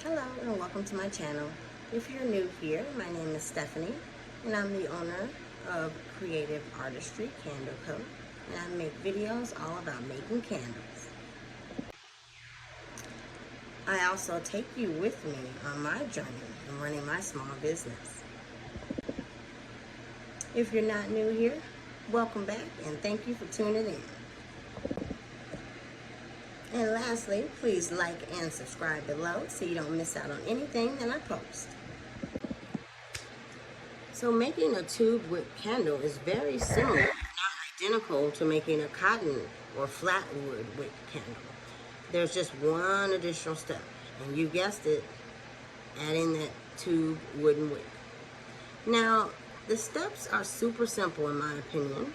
Hello and welcome to my channel. If you're new here, my name is Stephanie and I'm the owner of Creative Artistry Candle Co. And I make videos all about making candles. I also take you with me on my journey in running my small business. If you're not new here, welcome back and thank you for tuning in. And lastly, please like and subscribe below so you don't miss out on anything that I post. So making a tube wick candle is very similar, not identical, to making a cotton or flat wood wick candle. There's just one additional step, and you guessed it, adding that tube wooden wick. Now, the steps are super simple in my opinion,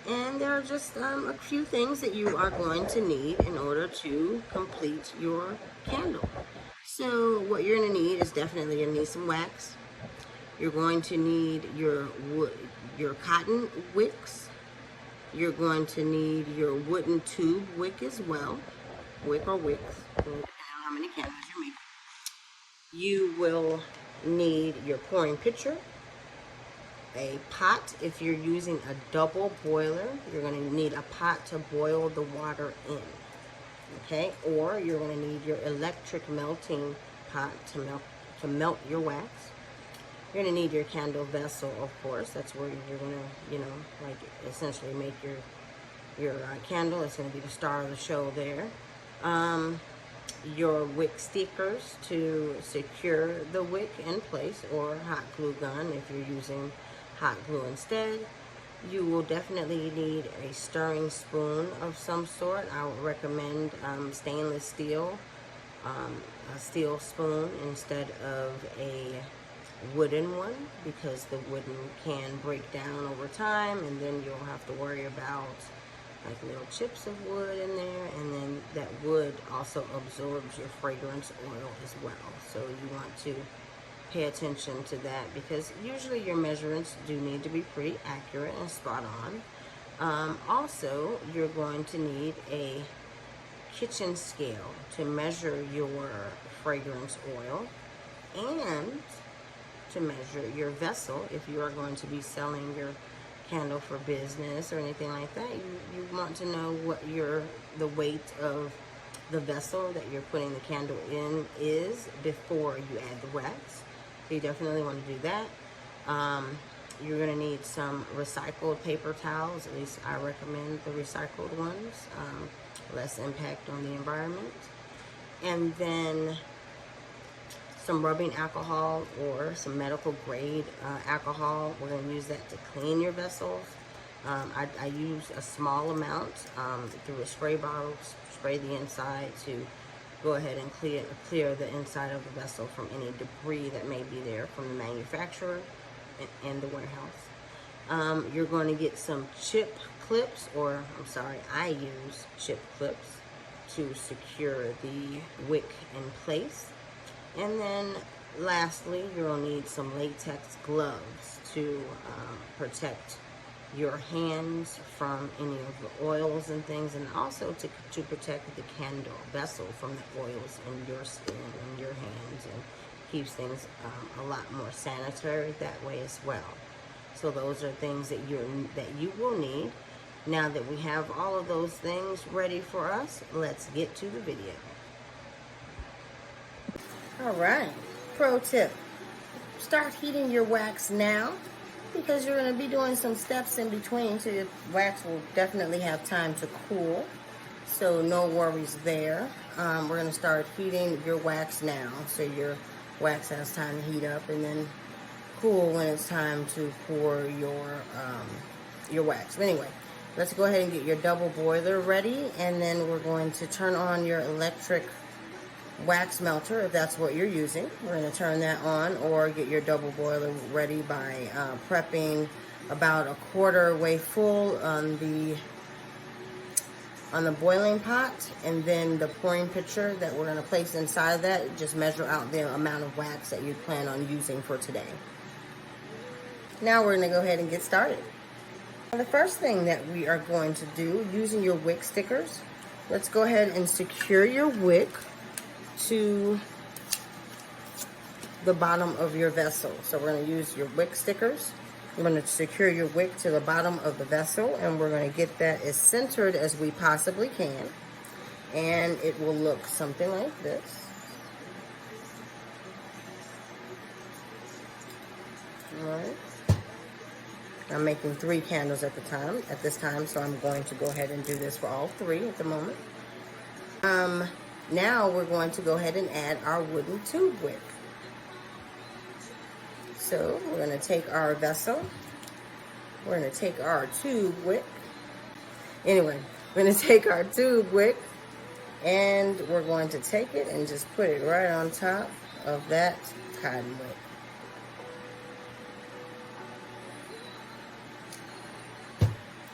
and there are just a few things that you are going to need in order to complete your candle. So what you're going to need is definitely going to need some wax. You're going to need your cotton wicks. You're going to need your wooden tube wick as well. Wick or wicks, depending on how many candles you're making. You will need your pouring pitcher, a pot. If you're using a double boiler, you're going to need a pot to boil the water in. Okay, or you're going to need your electric melting pot to melt your wax. You're going to need your candle vessel, of course. That's where you're going to, like essentially make your candle. It's going to be the star of the show there. Your wick stickers to secure the wick in place, or hot glue gun if you're using hot glue instead. You will definitely need a stirring spoon of some sort. I would recommend stainless steel, a steel spoon instead of a wooden one, because the wooden can break down over time, and then you'll have to worry about like little chips of wood in there, and then that wood also absorbs your fragrance oil as well. So you want to pay attention to that, because usually your measurements do need to be pretty accurate and spot on. Also, you're going to need a kitchen scale to measure your fragrance oil, and to measure your vessel if you are going to be selling your candle for business or anything like that. You want to know what the weight of the vessel that you're putting the candle in is before you add the wax. So you definitely want to do that. You're going to need some recycled paper towels. At least I recommend the recycled ones. Less impact on the environment. And then some rubbing alcohol or some medical grade alcohol. We're going to use that to clean your vessels. I use a small amount through a spray bottle, spray the inside to go ahead and clear the inside of the vessel from any debris that may be there from the manufacturer and the warehouse. You're going to get some chip clips, or I use chip clips to secure the wick in place. And then lastly, you'll need some latex gloves to protect your hands from any of the oils and things, and also to protect the candle vessel from the oils in your skin and your hands, and keeps things a lot more sanitary that way as well. So those are things that you will need. Now that we have all of those things ready for us, let's get to the video. All right, pro tip, start heating your wax now, because you're going to be doing some steps in between, so your wax will definitely have time to cool, so no worries there. We're going to start heating your wax now, so your wax has time to heat up and then cool when it's time to pour your wax. But anyway, let's go ahead and get your double boiler ready, and then we're going to turn on your electric wax melter if that's what you're using. We're going to turn that on, or get your double boiler ready by prepping about a quarter way full on the boiling pot, and then the pouring pitcher that we're going to place inside of that, just measure out the amount of wax that you plan on using for today. Now we're going to go ahead and get started. The first thing that we are going to do, using your wick stickers, let's go ahead and secure your wick to the bottom of your vessel. So we're going to use your wick stickers. You're going to secure your wick to the bottom of the vessel, and we're going to get that as centered as we possibly can. And it will look something like this. All right. I'm making 3 candles at this time, so I'm going to go ahead and do this for all 3 at the moment. Now we're going to go ahead and add our wooden tube wick. So we're going to take our vessel. We're going to take our tube wick. Anyway, we're going to take our tube wick, and we're going to take it and just put it right on top of that cotton wick.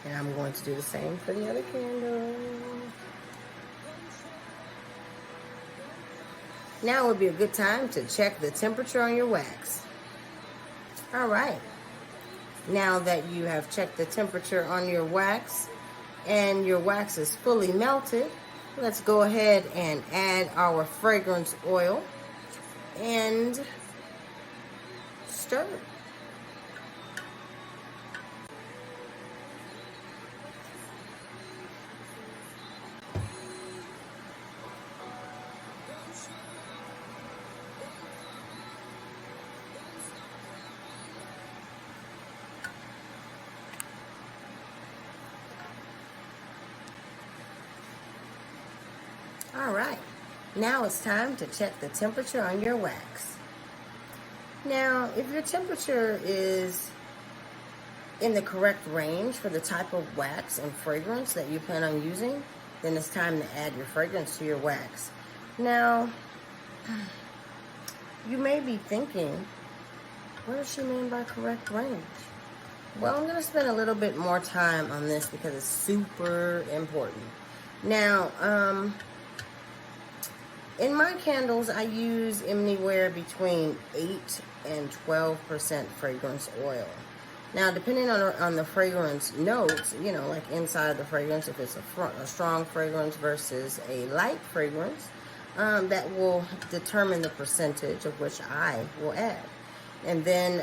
And I'm going to do the same for the other candle. Now would be a good time to check the temperature on your wax. All right. Now that you have checked the temperature on your wax and your wax is fully melted, let's go ahead and add our fragrance oil and stir. All right, now it's time to check the temperature on your wax. Now, if your temperature is in the correct range for the type of wax and fragrance that you plan on using, then it's time to add your fragrance to your wax. Now, you may be thinking, what does she mean by correct range? Well, I'm going to spend a little bit more time on this because it's super important. Now, in my candles, I use anywhere between 8 and 12% fragrance oil. Now, depending on the fragrance notes, you know, like inside the fragrance, if it's a strong fragrance versus a light fragrance, that will determine the percentage of which I will add. And then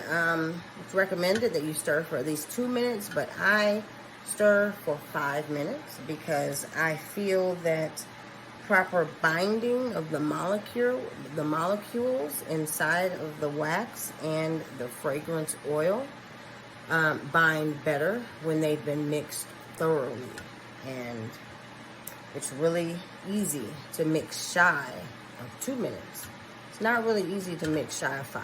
it's recommended that you stir for at least 2 minutes, but I stir for 5 minutes because I feel that proper binding of the molecules inside of the wax and the fragrance oil bind better when they've been mixed thoroughly. And it's really easy to mix shy of 2 minutes. It's not really easy to mix shy of 5.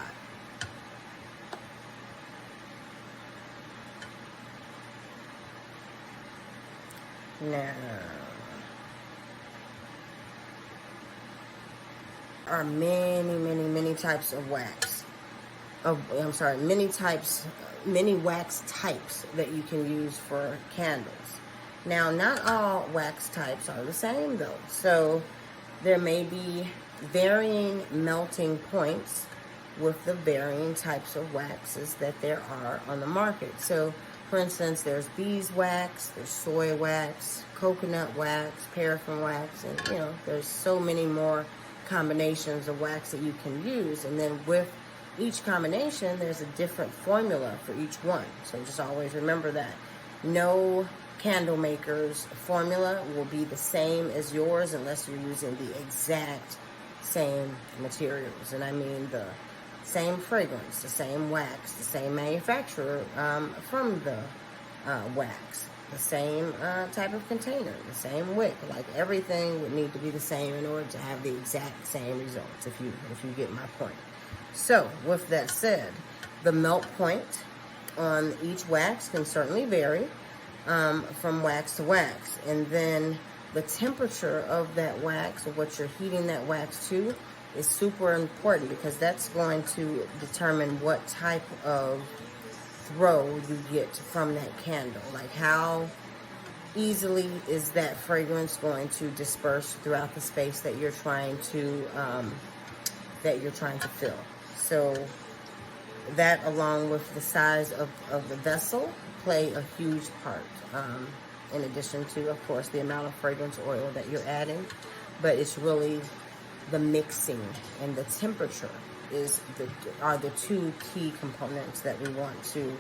Now, are many types of wax. Many wax types that you can use for candles. Now, not all wax types are the same though. So there may be varying melting points with the varying types of waxes that there are on the market. So for instance, there's beeswax, there's soy wax, coconut wax, paraffin wax, and you know, there's so many more combinations of wax that you can use. And then with each combination, there's a different formula for each one. So just always remember that. No candle maker's formula will be the same as yours unless you're using the exact same materials. And I mean the same fragrance, the same wax, the same manufacturer from the wax, the same type of container, the same wick. Like everything would need to be the same in order to have the exact same results, if you get my point. So with that said, the melt point on each wax can certainly vary from wax to wax, and then the temperature of that wax, or what you're heating that wax to, is super important because that's going to determine what type of throw you get from that candle. Like how easily is that fragrance going to disperse throughout the space that you're trying to fill. So that, along with the size of the vessel, play a huge part, in addition to, of course, the amount of fragrance oil that you're adding. But it's really the mixing and the temperature are the two key components that we want to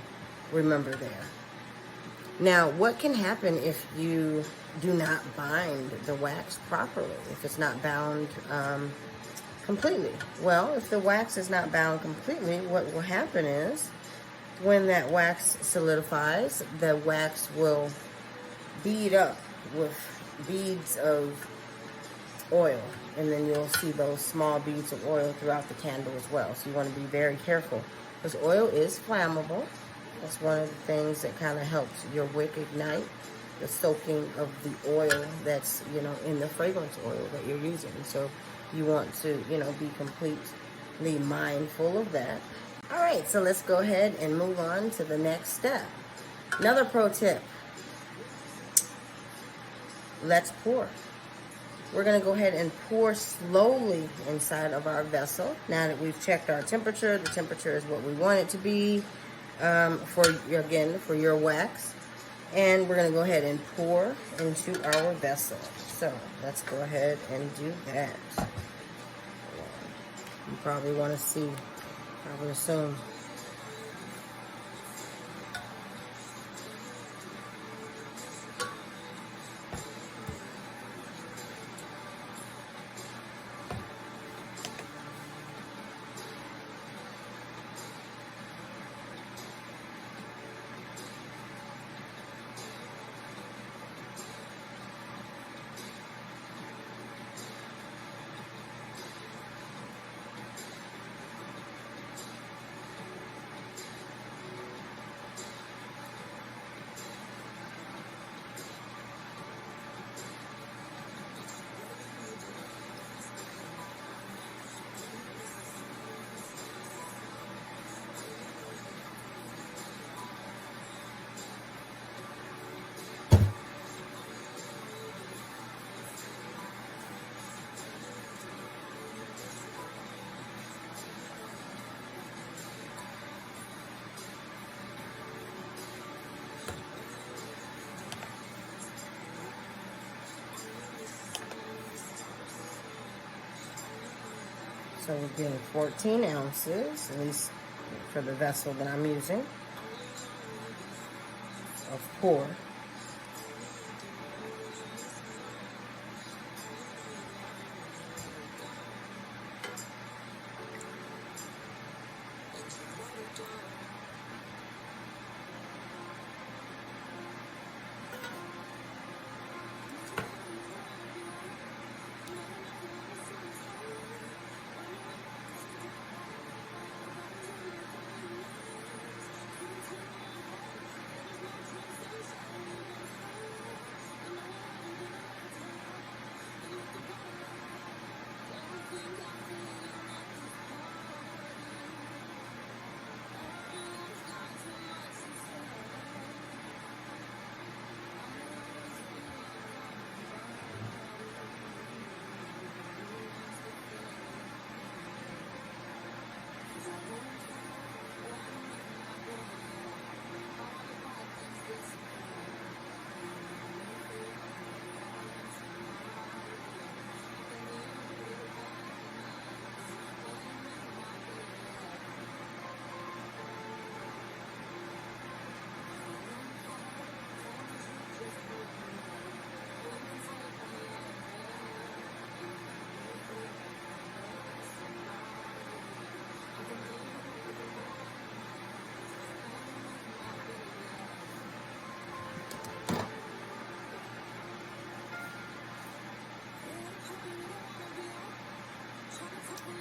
remember there. Now, what can happen if you do not bind the wax properly, if it's not bound completely? Well, if the wax is not bound completely, what will happen is when that wax solidifies, the wax will bead up with beads of oil, and then you'll see those small beads of oil throughout the candle as well. So you want to be very careful, because oil is flammable. That's one of the things that kind of helps your wick ignite, the soaking of the oil that's, you know, in the fragrance oil that you're using. So you want to, you know, be completely mindful of that. All right, so let's go ahead and move on to the next step. Another pro tip. Let's pour. We're going to go ahead and pour slowly inside of our vessel. Now that we've checked our temperature, the temperature is what we want it to be for your wax. And we're going to go ahead and pour into our vessel. So let's go ahead and do that. You probably want to see, I would assume. So we're getting 14 ounces, at least for the vessel that I'm using, of pour.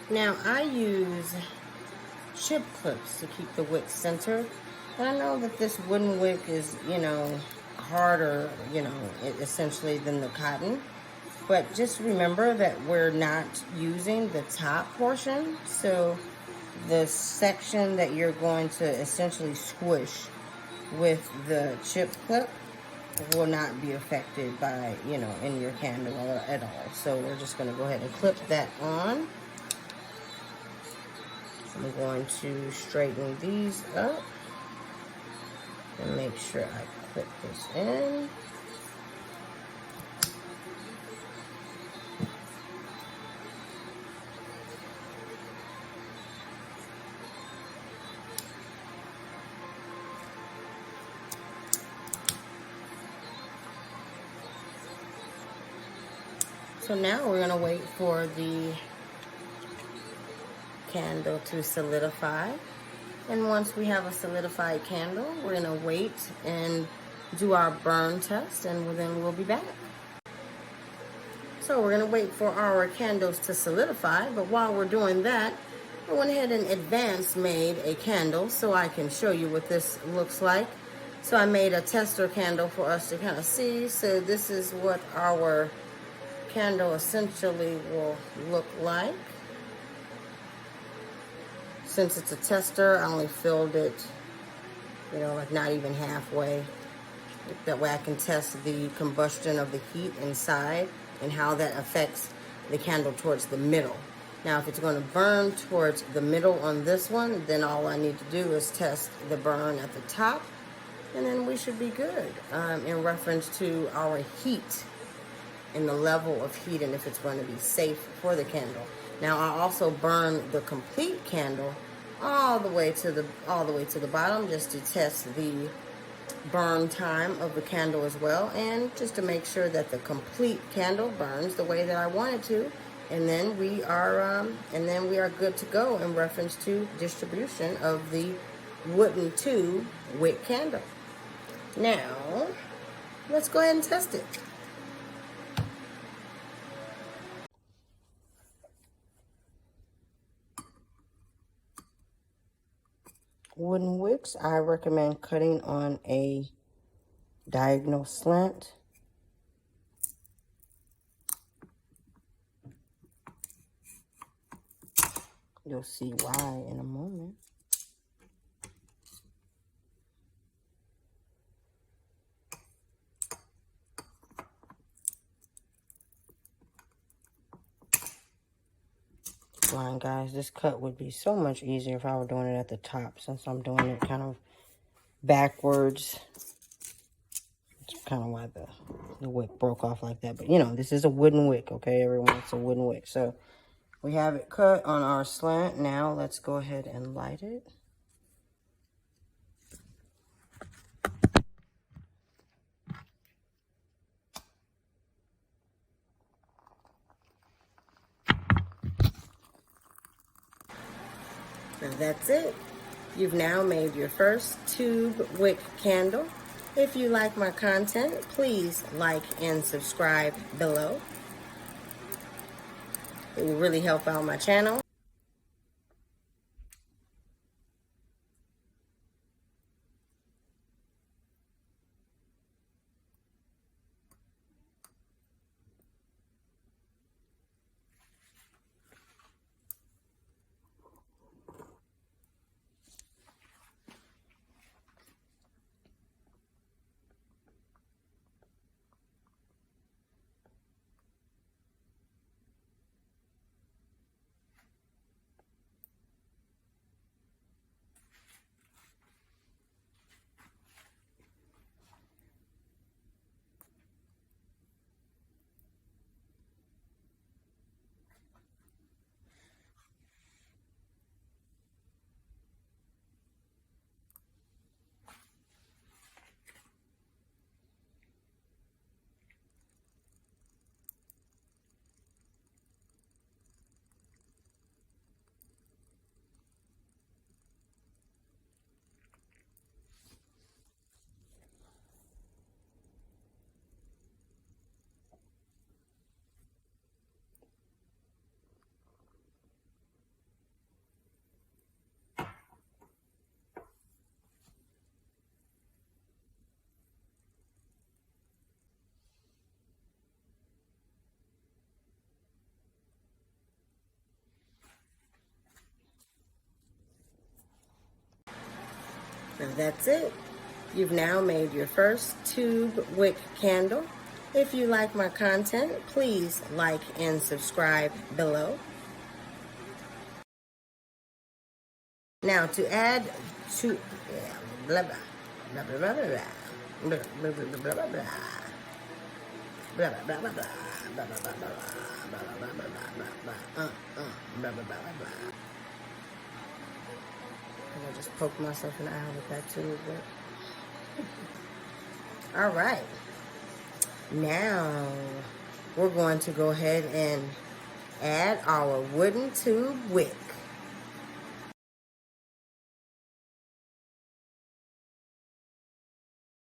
Now, I use chip clips to keep the wick centered. And I know that this wooden wick is, you know, harder, you know, essentially than the cotton. But just remember that we're not using the top portion. So the section that you're going to essentially squish with the chip clip will not be affected by, you know, in your candle at all. So we're just going to go ahead and clip that on. I'm going to straighten these up and make sure I clip this in. So now we're gonna wait for the candle to solidify. And once we have a solidified candle, we're gonna wait and do our burn test, and then we'll be back. So we're gonna wait for our candles to solidify, but while we're doing that, I went ahead and advanced made a candle so I can show you what this looks like. So I made a tester candle for us to kind of see. So this is what our candle essentially will look like. Since it's a tester, I only filled it, you know, like not even halfway. That way I can test the combustion of the heat inside and how that affects the candle towards the middle. Now, if it's going to burn towards the middle on this one, then all I need to do is test the burn at the top, and then we should be good in reference to our heat and the level of heat and if it's going to be safe for the candle. Now, I also burn the complete candle all the way to the bottom just to test the burn time of the candle as well, and just to make sure that the complete candle burns the way that I want it to, and then we are good to go in reference to distribution of the wooden tube wick candle. Now let's go ahead and test it. Wooden wicks, I recommend cutting on a diagonal slant. You'll see why in a moment. Fine, guys, this cut would be so much easier if I were doing it at the top, since I'm doing it kind of backwards. That's kind of why the wick broke off like that. But, you know, this is a wooden wick, okay, everyone? It's a wooden wick. So we have it cut on our slant. Now let's go ahead and light it. And that's it. You've now made your first tube wick candle. If you like my content, please like and subscribe below. It will really help out my channel. And that's it. You've now made your first tube wick candle. If you like my content, please like and subscribe below. Now to add to blah blah blah blah blah blah blah blah blah blah blah blah I just poked myself in the eye with that too, but all right. Now we're going to go ahead and add our wooden tube wick.